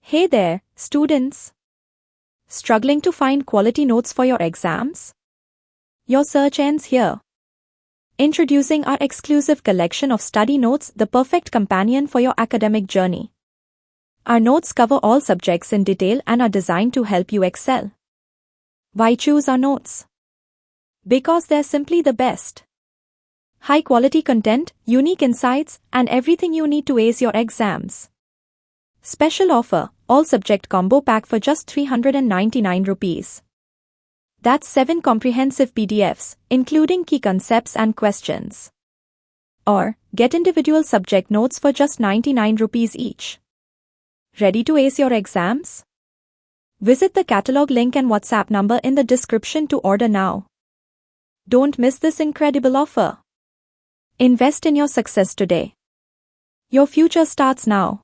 Hey there, students. Struggling to find quality notes for your exams? Your search ends here. Introducing our exclusive collection of study notes, the perfect companion for your academic journey. Our notes cover all subjects in detail and are designed to help you excel. Why choose our notes? Because they're simply the best. High-quality content, unique insights, and everything you need to ace your exams. Special offer, all-subject combo pack for just 399 rupees. That's 7 comprehensive PDFs, including key concepts and questions. Or, get individual subject notes for just 99 rupees each. Ready to ace your exams? Visit the catalog link and WhatsApp number in the description to order now. Don't miss this incredible offer. Invest in your success today. Your future starts now.